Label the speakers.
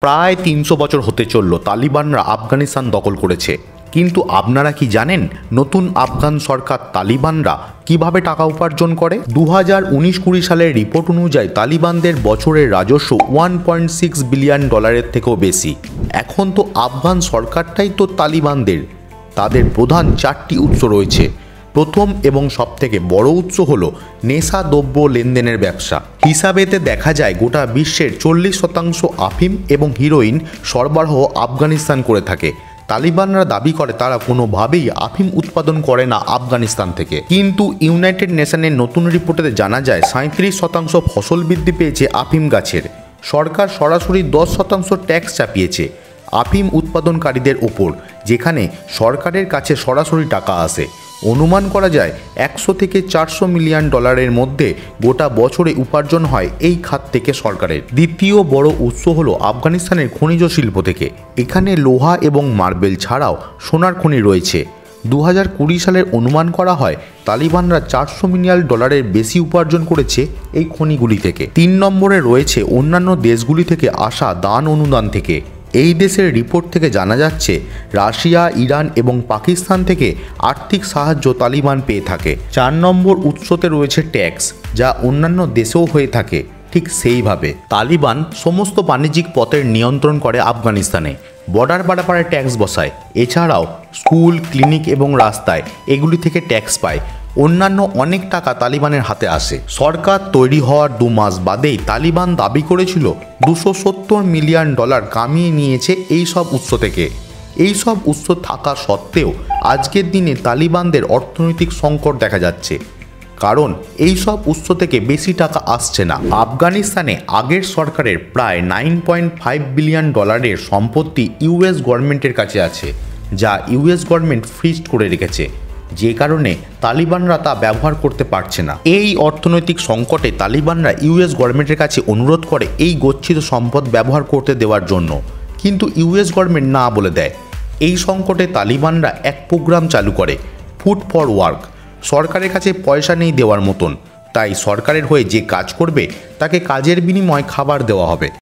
Speaker 1: প্রায় ৩০০ বছর হতে চলল তালিবানরা আফগানিস্তান দখল করেছে। কিন্তু আপনারা কি জানেন নতুন আফগান সরকার তালিবানরা কিভাবে টাকা উপার্জন করে? 2019-20 সালের রিপোর্ট অনুযায়ী তালিবানদের বছরের রাজস্ব $1.6 বিলিয়ন থেকেও বেশি। এখন তো আফগান সরকারটাই তো তালিবানদের। তাদের প্রধান 4টি উৎস রয়েছে। প্রথম এবং সবথেকে বড় উৎস হলো নেশা দ্রব্য লেনদেনের ব্যবসা। হিসাবেতে দেখা যায় গোটা বিশ্বের 40% আফিম এবং হিরোইন সরবরাহ আফগানিস্তান করে থাকে। তালিবানরা দাবি করে তারা কোনোভাবেই আফিম উৎপাদন করে না আফগানিস্তান থেকে। কিন্তু ইউনাইটেড নেশনের নতুন রিপোর্টে জানা যায় 37% ফসল বৃদ্ধি পেয়েছে আফিম গাছের। সরকার সরাসরি 10% ট্যাক্স চাপিয়েছে আফিম উৎপাদনকারীদের ওপর, যেখানে সরকারের কাছে সরাসরি টাকা আসে। অনুমান করা যায় 100 থেকে 400 মিলিয়ন ডলারের মধ্যে গোটা বছরে উপার্জন হয় এই খাত থেকে সরকারের। দ্বিতীয় বড় উৎস হলো আফগানিস্তানের খনিজ শিল্প থেকে। এখানে লোহা এবং মার্বেল ছাড়াও সোনার খনি রয়েছে। 2020 সালের অনুমান করা হয় তালিবানরা $400 মিলিয়ন বেশি উপার্জন করেছে এই খনিগুলি থেকে। 3 নম্বরে রয়েছে অন্যান্য দেশগুলি থেকে আসা দান অনুদান থেকে। এই দেশের রিপোর্ট থেকে জানা যাচ্ছে রাশিয়া, ইরান এবং পাকিস্তান থেকে আর্থিক সাহায্য তালিবান পেয়ে থাকে। 4 নম্বর উৎসতে রয়েছে ট্যাক্স, যা অন্যান্য দেশেও হয়ে থাকে। ঠিক সেইভাবে তালিবান সমস্ত বাণিজ্যিক পথের নিয়ন্ত্রণ করে আফগানিস্তানে। বর্ডার পারাপারে ট্যাক্স বসায়। এছাড়াও স্কুল, ক্লিনিক এবং রাস্তায় এগুলি থেকে ট্যাক্স পায়। অন্যান্য অনেক টাকা তালিবানের হাতে আসে। সরকার তৈরি হওয়ার 2 মাস বাদেই তালিবান দাবি করেছিল $270 মিলিয়ন কামিয়ে নিয়েছে এই সব উৎস থেকে। এই সব উৎস থাকা সত্ত্বেও আজকের দিনে তালিবানদের অর্থনৈতিক সংকট দেখা যাচ্ছে, কারণ এই সব উৎস থেকে বেশি টাকা আসছে না। আফগানিস্তানে আগের সরকারের প্রায় $9.5 বিলিয়ন সম্পত্তি ইউএস গভর্নমেন্টের কাছে আছে, যা ইউএস গভর্নমেন্ট ফ্রিজ করে রেখেছে, যে কারণে তালিবানরা তা ব্যবহার করতে পারছে না। এই অর্থনৈতিক সংকটে তালিবানরা ইউএস গভর্নমেন্টের কাছে অনুরোধ করে এই গচ্ছিত সম্পদ ব্যবহার করতে দেওয়ার জন্য, কিন্তু ইউএস গভর্নমেন্ট না বলে দেয়। এই সংকটে তালিবানরা এক প্রোগ্রাম চালু করে, ফুড ফর ওয়ার্ক। সরকারের কাছে পয়সা নেই দেওয়ার মতন, তাই সরকারের হয়ে যে কাজ করবে তাকে কাজের বিনিময়ে খাবার দেওয়া হবে।